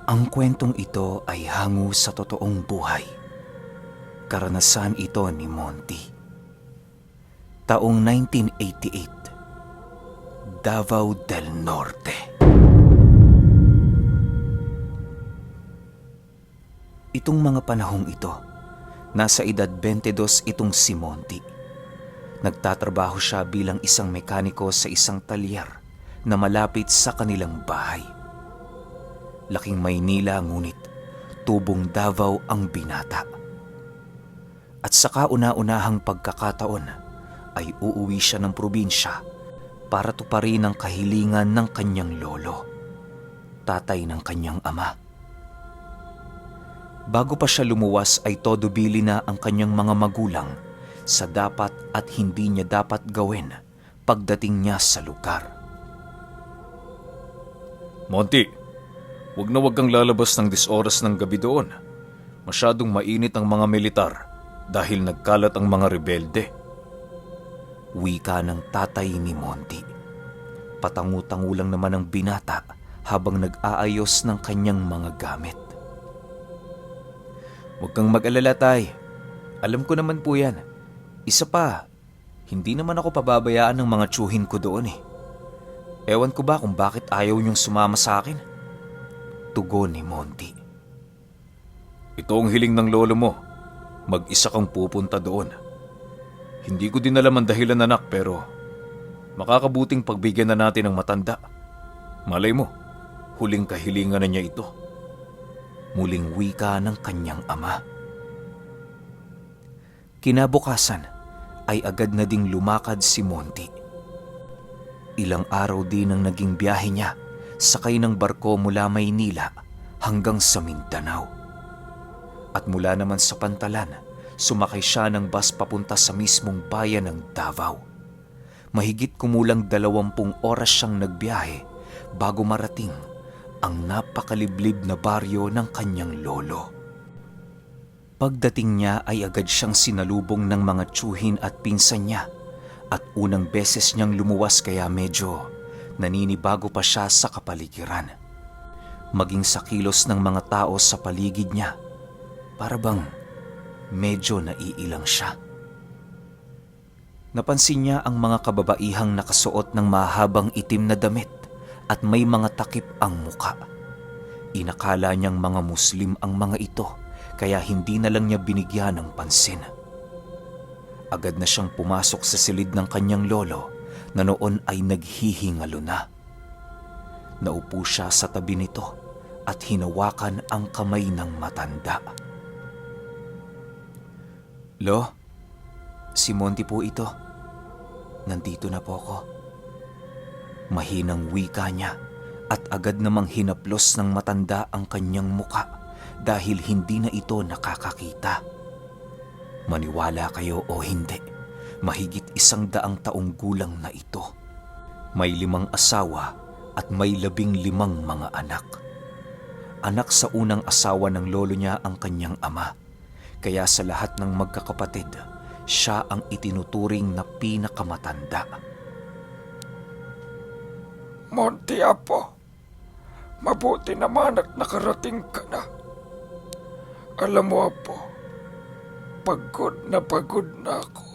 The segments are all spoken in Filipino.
Ang kwentong ito ay hango sa totoong buhay. Karanasan ito ni Monty. Taong 1988, Davao del Norte. Itong mga panahong ito, nasa edad 22 itong si Monty. Nagtatrabaho siya bilang isang mekaniko sa isang talyer na malapit sa kanilang bahay. Laking Maynila ngunit tubong Davao ang binata. At sa kauna-unahang pagkakataon ay uuwi siya ng probinsya para tuparin ang kahilingan ng kanyang lolo, tatay ng kanyang ama. Bago pa siya lumuwas ay todo bili na ang kanyang mga magulang sa dapat at hindi niya dapat gawin pagdating niya sa lugar. Monty, wag na wag kang lalabas ng 10 oras ng gabi doon. Masyadong mainit ang mga militar dahil nagkalat ang mga rebelde. Wika ng tatay ni Monty. Patangu-tangu lang naman ang binata habang nag-aayos ng kanyang mga gamit. Huwag kang mag-alala, tay. Alam ko naman po yan. Isa pa, hindi naman ako pababayaan ng mga tsuhin ko doon eh. Ewan ko ba kung bakit ayaw niyong sumama sa akin? Tugon ni Monty. Ito ang hiling ng lolo mo. Mag-isa kang pupunta doon. Hindi ko din alam ang dahilan, anak, pero makakabuting pagbigyan na natin ng matanda. Malay mo, huling kahilingan na niya ito. Muling wika ng kanyang ama. Kinabukasan ay agad na ding lumakad si Monty. Ilang araw din ang naging biyahe niya, sakay ng barko mula Maynila hanggang sa Mindanao. At mula naman sa Pantalan, sumakay siya ng bus papunta sa mismong bayan ng Davao. Mahigit kumulang 20 oras siyang nagbiyahe bago marating ang napakaliblib na baryo ng kanyang lolo. Pagdating niya ay agad siyang sinalubong ng mga tsuhin at pinsan niya at unang beses niyang lumuwas kaya medyo naninibago pa siya sa kapaligiran. Maging sa kilos ng mga tao sa paligid niya, para bang medyo naiilang siya. Napansin niya ang mga kababaihang nakasuot ng mahabang itim na damit at may mga takip ang muka. Inakala niyang mga Muslim ang mga ito kaya hindi na lang niya binigyan ng pansin. Agad na siyang pumasok sa silid ng kanyang lolo na noon ay naghihingalo na. Naupo siya sa tabi nito at hinawakan ang kamay ng matanda. "Lo, si Monty po ito. Nandito na po ako." Mahinang wika niya at agad namang hinaplos ng matanda ang kanyang muka dahil hindi na ito nakakakita. Maniwala kayo o hindi, mahigit 100 taong gulang na ito. May 5 asawa at may 15 mga anak. Anak sa unang asawa ng lolo niya ang kanyang ama, kaya sa lahat ng magkakapatid, siya ang itinuturing na pinakamatanda. Monty, apo, mabuti naman at nakarating ka na. Alam mo, apo, pagod na ako.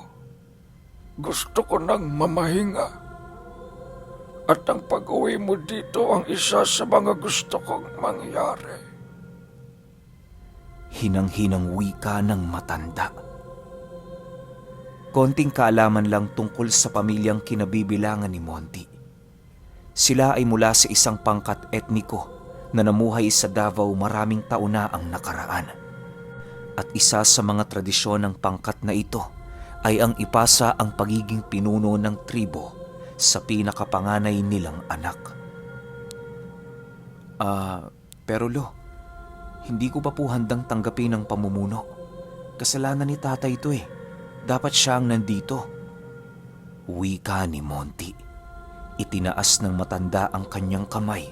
Gusto ko nang mamahinga. At ang pag-uwi mo dito ang isa sa mga gusto kong mangyari. Hinang-hinang wika ng matanda. Konting kaalaman lang tungkol sa pamilyang kinabibilangan ni Monty. Sila ay mula sa isang pangkat etniko na namuhay sa Davao maraming taon na ang nakaraan. At isa sa mga tradisyon ng pangkat na ito ay ang ipasa ang pagiging pinuno ng tribo sa pinakapanganay nilang anak. Pero lo, hindi ko pa po handang tanggapin ang pamumuno. Kasalanan ni tatay ito eh. Dapat siya ang nandito. Wika ni Monty. Itinaas ng matanda ang kanyang kamay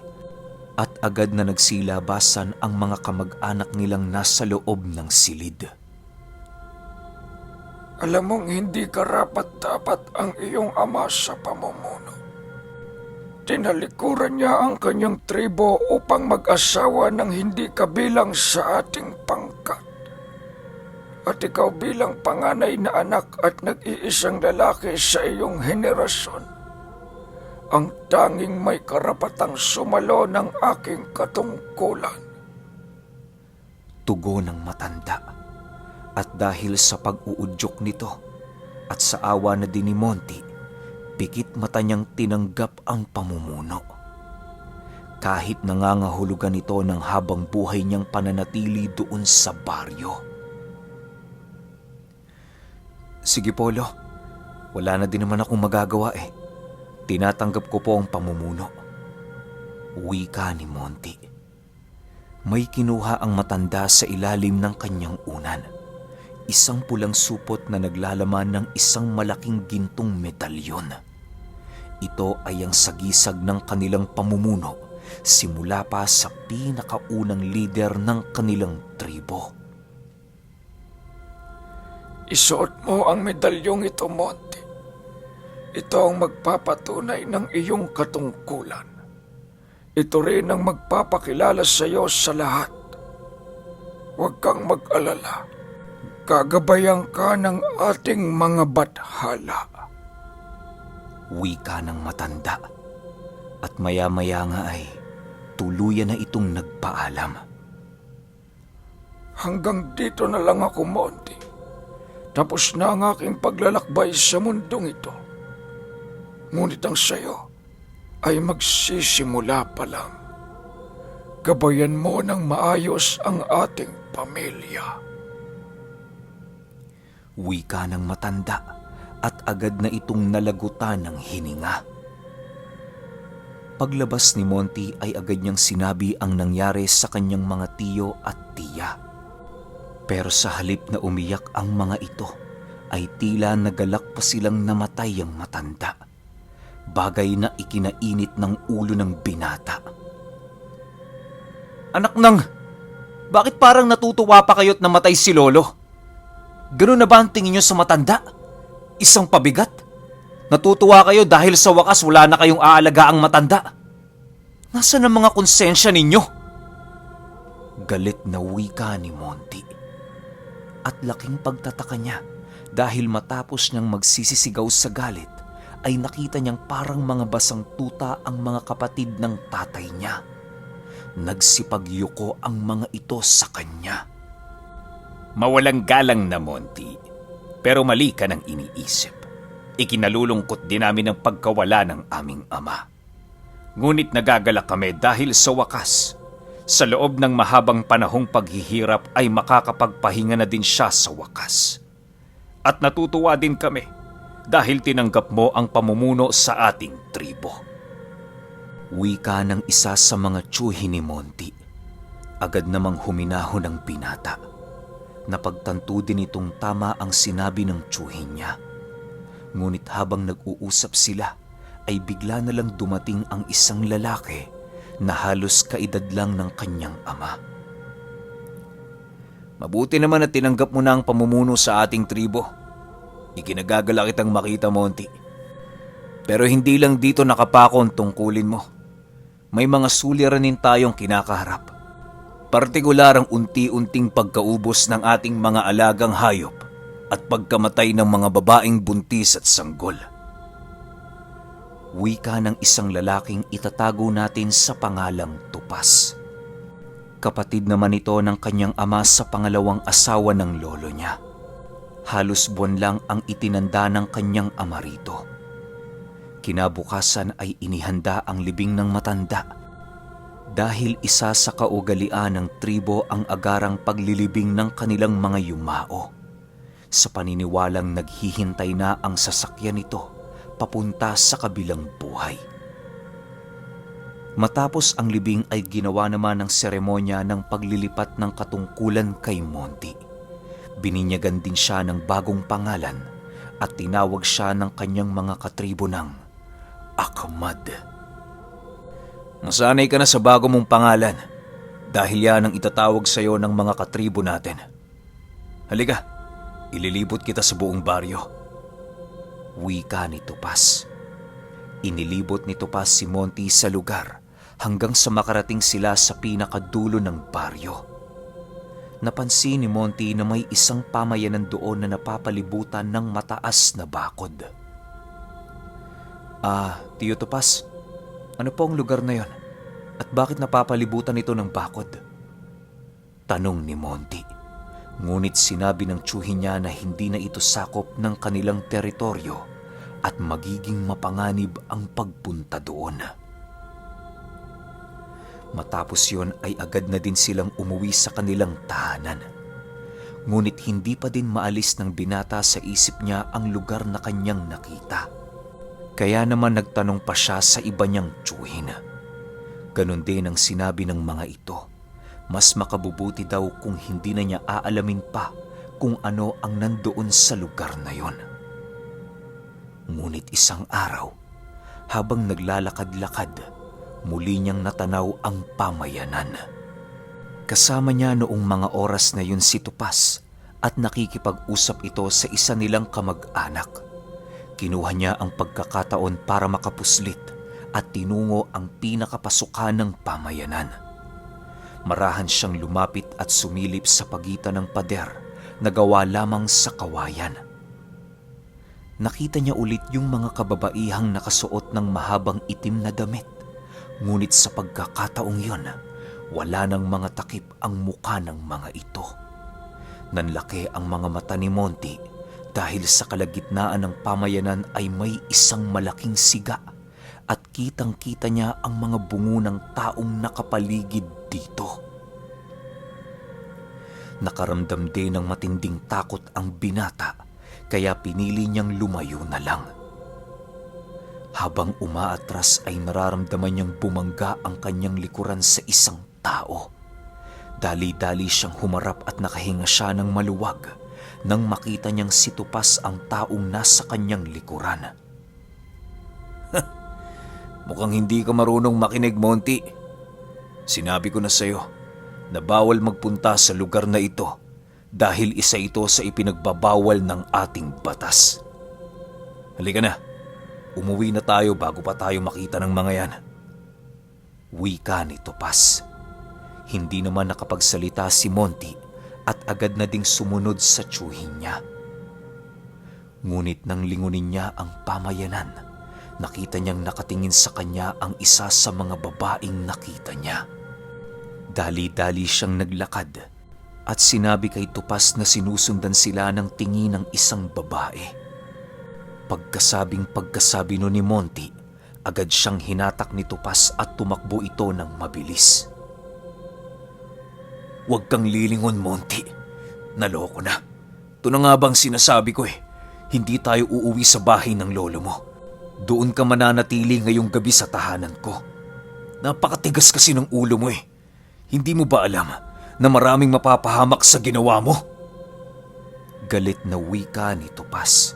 at agad na nagsilabasan ang mga kamag-anak nilang nasa loob ng silid. Alam mong hindi karapat-dapat ang iyong ama sa pamumuno. Tinalikuran niya ang kanyang tribo upang mag-asawa ng hindi kabilang sa ating pangkat. At ikaw bilang panganay na anak at nag-iisang lalaki sa iyong henerasyon, ang tanging may karapatang sumalo ng aking katungkulan. Tugo ng matanda. At dahil sa pag-uudyok nito at sa awa na din ni Monty, pikit mata niyang tinanggap ang pamumuno. Kahit nangangahulugan ito ng habang buhay niyang pananatili doon sa baryo. Sige Polo, wala na din naman akong magagawa eh. Tinatanggap ko po ang pamumuno. Wika ni Monty. May kinuha ang matanda sa ilalim ng kanyang unan. Isang pulang supot na naglalaman ng isang malaking gintong medalyon. Ito ay ang sagisag ng kanilang pamumuno simula pa sa pinakaunang lider ng kanilang tribo. Isuot mo ang medalyong ito, Monty. Ito ang magpapatunay ng iyong katungkulan. Ito rin ang magpapakilala sa iyo sa lahat. Huwag kang mag-alala. Gagabayan ka ng ating mga bathala. Wika ng matanda. At maya-maya nga ay tuluyan na itong nagpaalam. Hanggang dito na lang ako, Monty. Tapos na ang aking paglalakbay sa mundong ito. Ngunit ang sayo ay magsisimula pa lang. Gabayan mo ng maayos ang ating pamilya. Wika ng matanda at agad na itong nalagutan ng hininga. Paglabas ni Monty ay agad niyang sinabi ang nangyari sa kanyang mga tiyo at tiya. Pero sa halip na umiyak ang mga ito, ay tila nagalak pa silang namatay ang matanda. Bagay na ikinainit ng ulo ng binata. Anak nang, bakit parang natutuwa pa kayo't namatay si Lolo? Ganun na ba ang tingin niyo sa matanda? Isang pabigat? Natutuwa kayo dahil sa wakas wala na kayong aalagaang matanda. Nasaan ang mga konsensya ninyo? Galit na wika ni Monty. At laking pagtataka niya dahil matapos niyang magsisisigaw sa galit ay nakita niyang parang mga basang tuta ang mga kapatid ng tatay niya. Nagsipagyuko ang mga ito sa kanya. Mawalang galang na, Monty. Pero mali ka ng iniisip. Ikinalulungkot din namin ang pagkawala ng aming ama. Ngunit nagagalak kami dahil sa wakas, sa loob ng mahabang panahong paghihirap ay makakapagpahinga na din siya sa wakas. At natutuwa din kami dahil tinanggap mo ang pamumuno sa ating tribo. Wika ng isa sa mga tiyuhi ni Monty. Agad namang huminahon ang binata. Napagtanto din itong tama ang sinabi ng tiyuhi niya. Ngunit habang nag-uusap sila, ay bigla na lang dumating ang isang lalaki na halos kaedad lang ng kanyang ama. Mabuti naman na tinanggap mo na ang pamumuno sa ating tribo. Ikinagagalak kitang makita, Monty. Pero hindi lang dito nakapako ang tungkulin mo. May mga suliranin tayong kinakaharap. Partikular ang unti-unting pagkaubos ng ating mga alagang hayop at pagkamatay ng mga babaeng buntis at sanggol. Wika ng isang lalaking itatago natin sa pangalang Tupas. Kapatid naman ito ng kanyang ama sa pangalawang asawa ng lolo niya. Halos buwan lang ang itinanda ng kanyang ama rito. Kinabukasan ay inihanda ang libing ng matanda. Dahil isa sa kaugalian ng tribo ang agarang paglilibing ng kanilang mga yumao. Sa paniniwalang naghihintay na ang sasakyan nito papunta sa kabilang buhay. Matapos ang libing ay ginawa naman ng seremonya ng paglilipat ng katungkulan kay Monty. Bininyagan din siya ng bagong pangalan at tinawag siya ng kanyang mga katribo ng Ahmad. Nasanay ka na sa bago mong pangalan dahil yan ang itatawag sa iyo ng mga katribo natin. Halika, ililibot kita sa buong baryo. Wika ni Tupas. Inilibot ni Topaz si Monty sa lugar hanggang sa makarating sila sa pinakadulo ng baryo. Napansin ni Monty na may isang pamayanan doon na napapalibutan ng mataas na bakod. Tiyo Topaz, ano po ang lugar na yon? At bakit napapalibutan ito ng bakod? Tanong ni Monty. Ngunit sinabi ng tiyuhin niya na hindi na ito sakop ng kanilang teritoryo at magiging mapanganib ang pagpunta doon. Matapos yon ay agad na din silang umuwi sa kanilang tahanan. Ngunit hindi pa din maalis ng binata sa isip niya ang lugar na kanyang nakita. Kaya naman nagtanong pa siya sa iba niyang tiyuhin. Ganon din ang sinabi ng mga ito. Mas makabubuti daw kung hindi na niya aalamin pa kung ano ang nandoon sa lugar na yon. Ngunit isang araw, habang naglalakad-lakad, muli niyang natanaw ang pamayanan. Kasama niya noong mga oras na yun si Topaz at nakikipag-usap ito sa isa nilang kamag-anak. Kinuha niya ang pagkakataon para makapuslit at tinungo ang pinakapasukan ng pamayanan. Marahan siyang lumapit at sumilip sa pagitan ng pader na gawa lamang sa kawayan. Nakita niya ulit yung mga kababaihang nakasuot ng mahabang itim na damit. Ngunit sa pagkakataong yon, wala nang mga takip ang muka ng mga ito. Nanlaki ang mga mata ni Monty dahil sa kalagitnaan ng pamayanan ay may isang malaking siga at kitang-kita niya ang mga bungo ng taong nakapaligid dito. Nakaramdam din ng matinding takot ang binata kaya pinili niyang lumayo na lang. Habang umaatras ay nararamdaman niyang bumangga ang kanyang likuran sa isang tao. Dali-dali siyang humarap at nakahinga siya ng maluwag nang makita niyang si Topaz ang taong nasa kanyang likuran. Mukhang hindi ka marunong makinig, Monty. Sinabi ko na sa'yo na bawal magpunta sa lugar na ito dahil isa ito sa ipinagbabawal ng ating batas. Halika na, umuwi na tayo bago pa tayo makita ng mga yan. Wika ni Topaz. Hindi naman nakapagsalita si Monty at agad na ding sumunod sa tiyuhin niya. Ngunit nang lingunin niya ang pamayanan, nakita niyang nakatingin sa kanya ang isa sa mga babaeng nakita niya. Dali-dali siyang naglakad at sinabi kay Topaz na sinusundan sila ng tingin ng isang babae. Pagkasabi nun ni Monty, agad siyang hinatak ni Topaz at tumakbo ito ng mabilis. Huwag kang lilingon, Monty. Naloko na. Ito na nga bang sinasabi ko eh. Hindi tayo uuwi sa bahay ng lolo mo. Doon ka mananatili ngayong gabi sa tahanan ko. Napakatigas kasi ng ulo mo eh. Hindi mo ba alam na maraming mapapahamak sa ginawa mo? Galit na wika ni Topaz.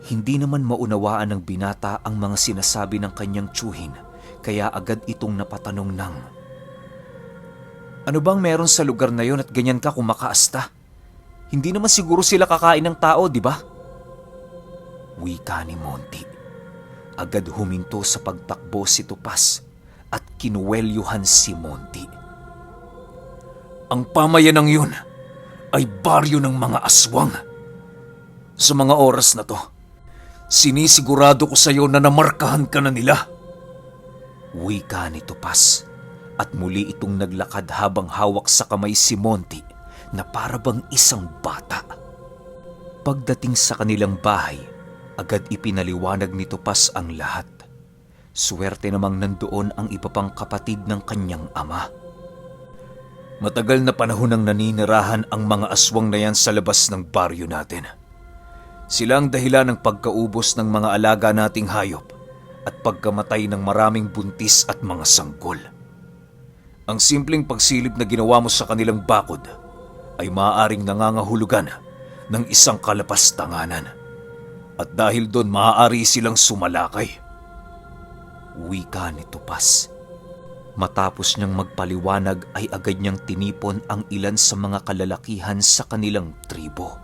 Hindi naman maunawaan ng binata ang mga sinasabi ng kanyang tiyuhin, kaya agad itong napatanong ng, "Ano bang meron sa lugar na yon at ganyan ka kumakaasta? Hindi naman siguro sila kakain ng tao, di ba?" Wika ni Monty. Agad huminto sa pagtakbo si Topaz at kinuwelyuhan si Monty. Ang pamayanang yun ay baryo ng mga aswang. Sa mga oras na to, sinisigurado ko sa iyo na namarkahan ka na nila. Wika ni Topaz at muli itong naglakad habang hawak sa kamay si Monty na parabang isang bata. Pagdating sa kanilang bahay, agad ipinaliwanag ni Topaz ang lahat. Swerte namang nandoon ang iba pang kapatid ng kanyang ama. Matagal na panahon nang naninirahan ang mga aswang na yan sa labas ng baryo natin. Sila ang dahilan ng pagkaubos ng mga alaga nating hayop at pagkamatay ng maraming buntis at mga sanggol. Ang simpleng pagsilip na ginawa mo sa kanilang bakod ay maaaring nangangahulugan ng isang kalapastanganan. At dahil doon maaari silang sumalakay. Wika ni Topaz. Matapos niyang magpaliwanag ay agad niyang tinipon ang ilan sa mga kalalakihan sa kanilang tribo.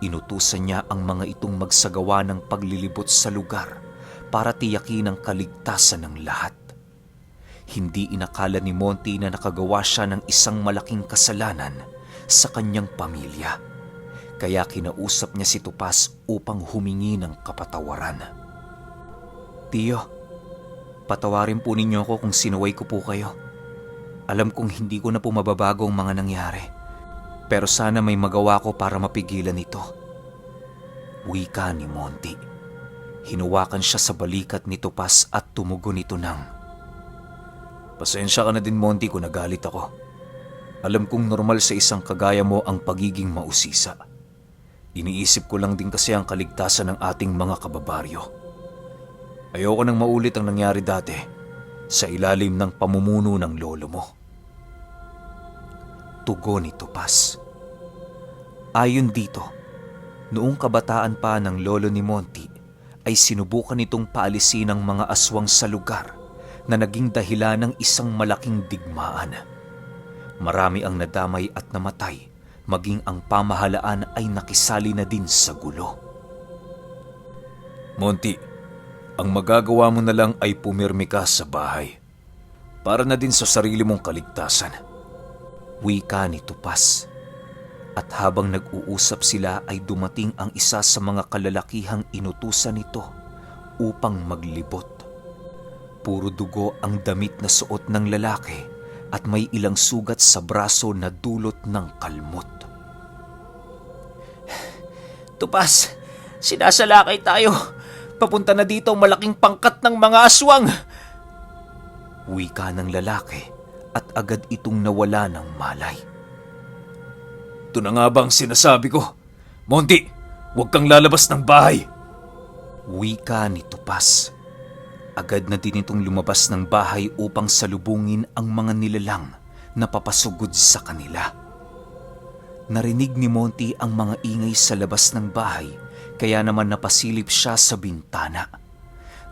Inutusan niya ang mga itong magsagawa ng paglilibot sa lugar para tiyakin ang kaligtasan ng lahat. Hindi inakala ni Monty na nakagawa siya ng isang malaking kasalanan sa kanyang pamilya. Kaya kinausap niya si Tupas upang humingi ng kapatawaran. Tiyo, patawarin po ninyo ako kung sinuway ko po kayo. Alam kong hindi ko na po mababago ang mga nangyari. Pero sana may magawa ko para mapigilan ito. Wika ni Monty. Hinuwakan siya sa balikat ni Tupas at tumugon ito ng, Pasensya ka na din, Monty, kung nagalit ako. Alam kong normal sa isang kagaya mo ang pagiging mausisa. Iniisip ko lang din kasi ang kaligtasan ng ating mga kababaryo. Ayoko nang maulit ang nangyari dati sa ilalim ng pamumuno ng lolo mo. tugon ni Tupas. Ayon dito, noong kabataan pa ng lolo ni Monty ay sinubukan nitong paalisin ang mga aswang sa lugar na naging dahilan ng isang malaking digmaan. Marami ang nadamay at namatay, maging ang pamahalaan ay nakisali na din sa gulo. Monty, ang magagawa mo na lang ay pumirmi ka sa bahay. Para na din sa sarili mong kaligtasan. Wika ni Tupas. At habang nag-uusap sila ay dumating ang isa sa mga kalalakihang inutusan nito upang maglibot. Puro dugo ang damit na suot ng lalaki at may ilang sugat sa braso na dulot ng kalmot. Tupas, sinasalakay tayo. Papunta na dito ang malaking pangkat ng mga aswang. Wika ng lalaki at agad itong nawala ng malay. Ito na nga bang sinasabi ko? Monty, huwag kang lalabas ng bahay. Wika ni Tupas. Agad na din itong lumabas ng bahay upang salubungin ang mga nilalang na papasugod sa kanila. Narinig ni Monty ang mga ingay sa labas ng bahay, kaya naman napasilip siya sa bintana.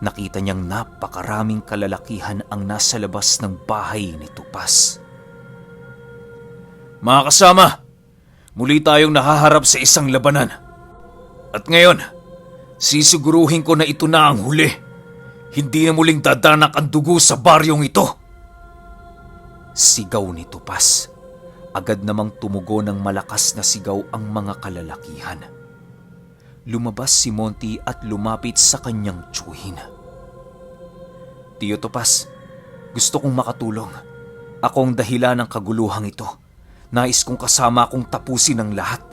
Nakita niyang napakaraming kalalakihan ang nasa labas ng bahay ni Tupas. Mga kasama, muli tayong nahaharap sa isang labanan. At ngayon, sisiguruhin ko na ito na ang huli. Hindi na muling dadanak ang dugo sa baryong ito. Sigaw ni Tupas. Agad namang tumugo ng malakas na sigaw ang mga kalalakihan. Lumabas si Monty at lumapit sa kanyang tiyuhin. Tiyo Tupas, gusto kong makatulong. Ako ang dahilan ng kaguluhang ito. Nais kong kasama akong tapusin ang lahat.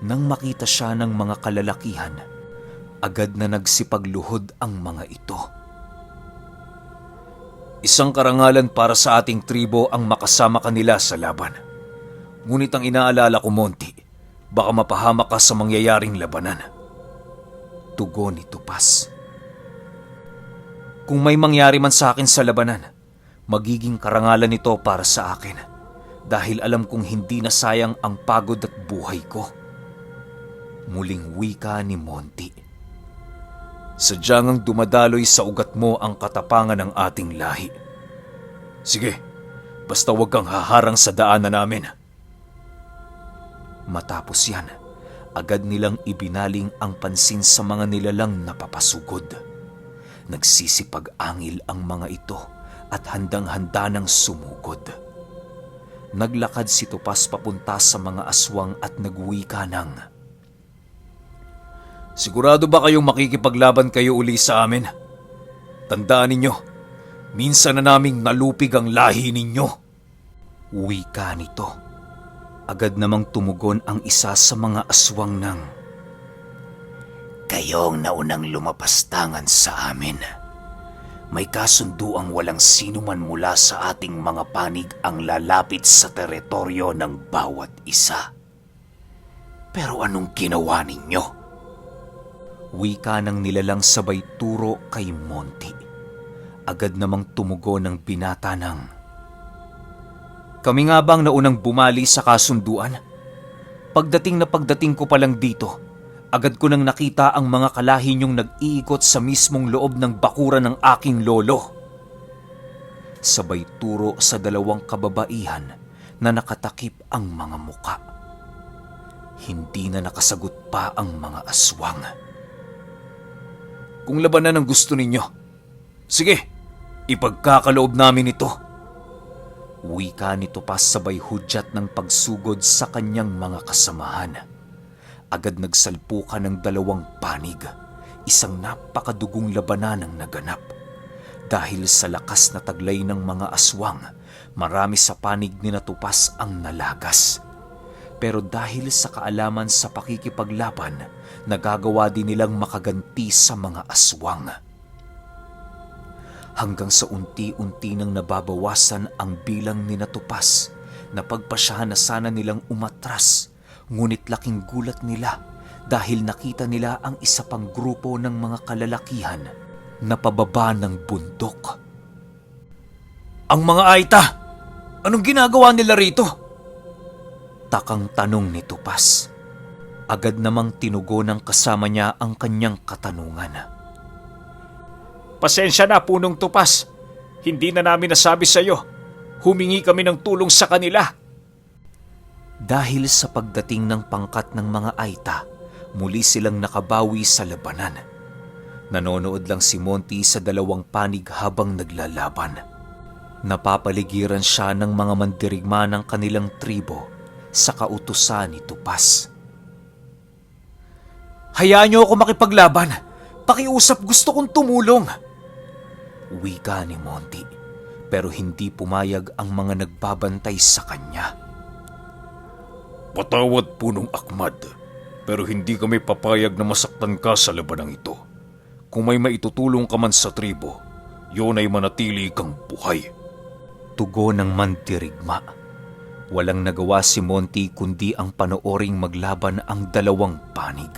Nang makita siya ng mga kalalakihan, agad na nagsipagluhod ang mga ito. Isang karangalan para sa ating tribo ang makasama kanila sa laban. Ngunit ang inaalala ko, Monty, baka mapahamak ka sa mangyayaring labanan. Tugon ni Tupas. Kung may mangyari man sa akin sa labanan, magiging karangalan ito para sa akin dahil alam kong hindi na sayang ang pagod at buhay ko. Muling wika ni Monty. Sadyang ang dumadaloy sa ugat mo ang katapangan ng ating lahi. Sige, basta huwag kang haharang sa daanan namin. Matapos yan, agad nilang ibinaling ang pansin sa mga nilalang napapasugod. Nagsisipag-angil ang mga ito at handang-handa ng sumugod. Naglakad si Tupas papunta sa mga aswang at nagwika ng, Sigurado ba kayong makikipaglaban kayo uli sa amin? Tandaan ninyo, minsan na naming nalupig ang lahi ninyo. Wika nito. Agad namang tumugon ang isa sa mga aswang ng, Kayong naunang lumapastangan sa amin. May kasunduang walang sino man mula sa ating mga panig ang lalapit sa teritoryo ng bawat isa. Pero anong ginawa ninyo? Wika ng nilalang sabay turo kay Monty. Agad namang tumugo ng binata ng, Kami nga bang naunang bumali sa kasunduan? Pagdating ko pa lang dito, agad ko nang nakita ang mga kalahi niyong nag-iikot sa mismong loob ng bakuran ng aking lolo. Sabay turo sa dalawang kababaihan na nakatakip ang mga muka. Hindi na nakasagot pa ang mga aswang. Kung labanan ang gusto ninyo, sige, ipagkakaloob namin ito. Wika ni Topas sabay hudyat ng pagsugod sa kanyang mga kasamahan. Agad nagsalpukan ng dalawang panig. Isang napakadugong labanan ang naganap. Dahil sa lakas na taglay ng mga aswang, marami sa panig ni Topas ang nalagas. Pero dahil sa kaalaman sa pakikipaglaban, nagagawa din nilang makaganti sa mga aswang. Hanggang sa unti-unti nang nababawasan ang bilang ni Topas, napagpasyahan na sana nilang umatras, ngunit laking gulat nila dahil nakita nila ang isa pang grupo ng mga kalalakihan na pababa ng bundok. Ang mga Aita, anong ginagawa nila rito? Takang tanong ni Topas. Agad namang tinugon ng kasama niya ang kanyang katanungan. Pasensya na, Punong Topas. Hindi na namin nasabi sa iyo. Humingi kami ng tulong sa kanila. Dahil sa pagdating ng pangkat ng mga Aita, muli silang nakabawi sa labanan. Nanonood lang si Monty sa dalawang panig habang naglalaban. Napapaligiran siya ng mga mandirigma ng kanilang tribo sa kautusan ni Topas. Hayaan niyo ako makipaglaban. Pakiusap, gusto kong tumulong. Wika ni Monty, pero hindi pumayag ang mga nagbabantay sa kanya. Patawad, Punong Akmad, pero hindi kami papayag na masaktan ka sa labanang ito. Kung may maitutulong ka man sa tribo, yun ay manatili kang buhay. Tugon ng mandirigma. Walang nagawa si Monty kundi ang panooring maglaban ang dalawang panig.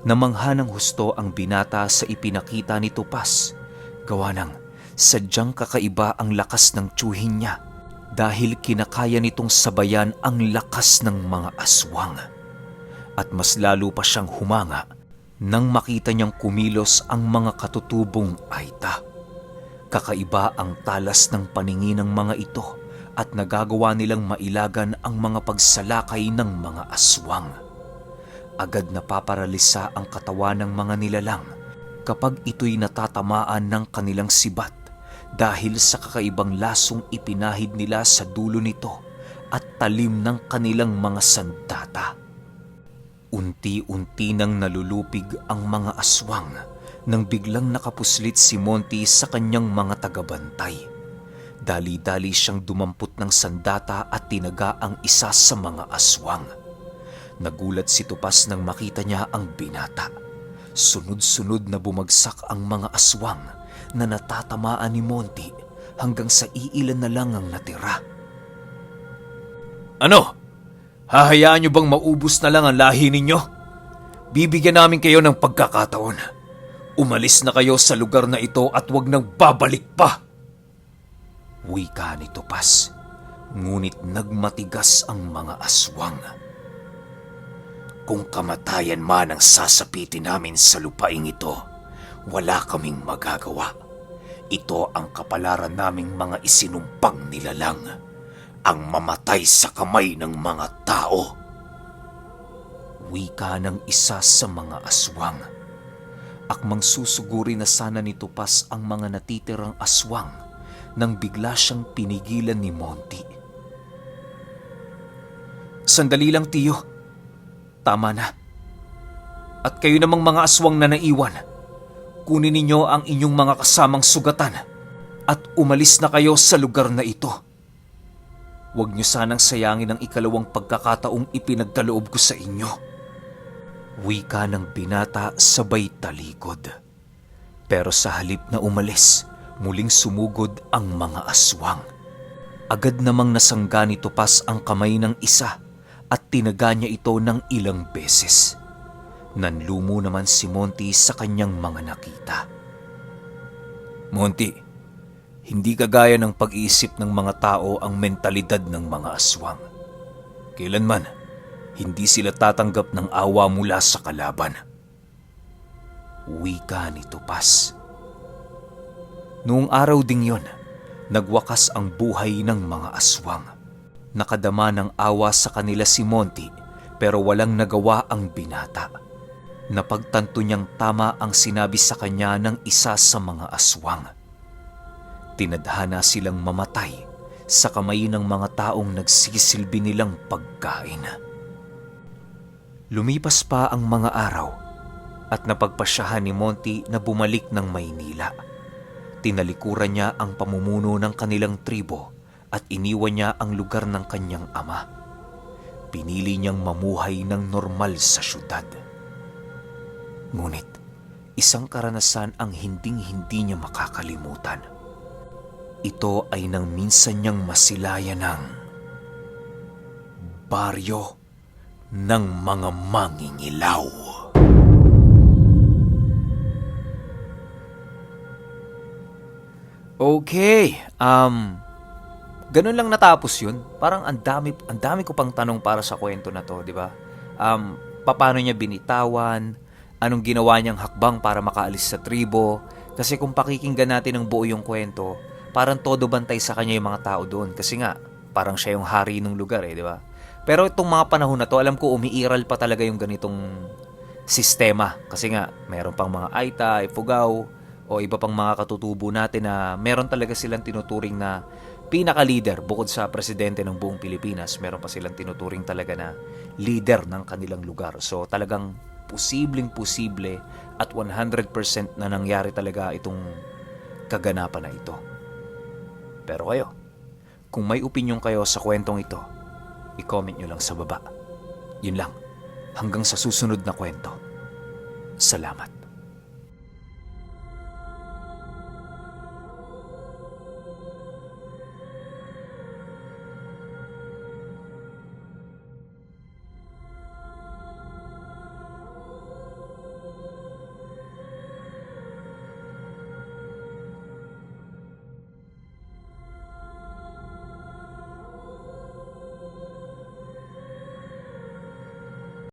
Namangha ng husto ang binata sa ipinakita ni Topas. Gawa ng sadyang kakaiba ang lakas ng tiyuhin niya dahil kinakaya nitong sabayan ang lakas ng mga aswang. At mas lalo pa siyang humanga nang makita niyang kumilos ang mga katutubong Aita. Kakaiba ang talas ng paningin ng mga ito at nagagawa nilang mailagan ang mga pagsalakay ng mga aswang. Agad napaparalisa ang katawan ng mga nilalang kapag ito'y natatamaan ng kanilang sibat dahil sa kakaibang lasong ipinahid nila sa dulo nito at talim ng kanilang mga sandata. Unti-unti nang nalulupig ang mga aswang nang biglang nakapuslit si Monty sa kanyang mga tagabantay. Dali-dali siyang dumampot ng sandata at tinaga ang isa sa mga aswang. Nagulat si Topas nang makita niya ang binata. Sunod-sunod na bumagsak ang mga aswang na natatamaan ni Monty hanggang sa iilan na lang ang natira. Ano? Hahayaan niyo bang maubos na lang ang lahi ninyo? Bibigyan namin kayo ng pagkakataon. Umalis na kayo sa lugar na ito at huwag nang babalik pa. Wika ni Topas, ngunit nagmatigas ang mga aswang. Kung kamatayan man ang sasapitin namin sa lupaing ito, wala kaming magagawa. Ito ang kapalaran naming mga isinumpang nilalang, ang mamatay sa kamay ng mga tao. Wika ng isa sa mga aswang. Akmang susuguri na sana ni Topas ang mga natitirang aswang nang bigla siyang pinigilan ni Monty. Sandali lang, tiyo. Tama na. At kayo namang mga aswang na naiwan, kunin ninyo ang inyong mga kasamang sugatan at umalis na kayo sa lugar na ito. Huwag niyo sanang sayangin ang ikalawang pagkakataong ipinagkaloob ko sa inyo. Wika ng binata sabay talikod. Pero sa halip na umalis, muling sumugod ang mga aswang. Agad namang nasangga ni Topas ang kamay ng isa at tinaga niya ito ng ilang beses. Nanlumo naman si Monty sa kanyang mga nakita. Monty, hindi kagaya ng pag-iisip ng mga tao ang mentalidad ng mga aswang. Kailanman, hindi sila tatanggap ng awa mula sa kalaban. Wika ni Topas. Noong araw ding yon, nagwakas ang buhay ng mga aswang. Nakadama ng awa sa kanila si Monty pero walang nagawa ang binata. Napagtanto niyang tama ang sinabi sa kanya ng isa sa mga aswang. Tinadhana silang mamatay sa kamay ng mga taong nagsisilbi nilang pagkain. Lumipas pa ang mga araw at napagpasyahan ni Monty na bumalik ng Maynila. Tinalikuran niya ang pamumuno ng kanilang tribo at iniwan niya ang lugar ng kanyang ama. Pinili niyang mamuhay ng normal sa syudad. Ngunit, isang karanasan ang hinding-hindi niya makakalimutan. Ito ay nang minsan niyang masilayan ng baryo ng mga mangingilaw. Okay, ganun lang natapos yun. Parang ang dami ko pang tanong para sa kwento na to, di ba? Paano niya binitawan? Anong ginawa niyang hakbang para makaalis sa tribo? Kasi kung pakikinggan natin ng buo yung kwento, parang todo bantay sa kanya yung mga tao doon. Kasi nga, parang siya yung hari ng lugar di ba? Pero itong mga panahon na to, alam ko umiiral pa talaga yung ganitong sistema. Kasi nga, meron pang mga Aita, Ifugao, o iba pang mga katutubo natin na meron talaga silang tinuturing na pinaka-leader bukod sa presidente ng buong Pilipinas. Meron pa silang tinuturing talaga na leader ng kanilang lugar. So talagang posibleng-posible at 100% na nangyari talaga itong kaganapan na ito. Pero kayo, kung may opinion kayo sa kwentong ito, i-comment nyo lang sa baba. Yun lang. Hanggang sa susunod na kwento. Salamat.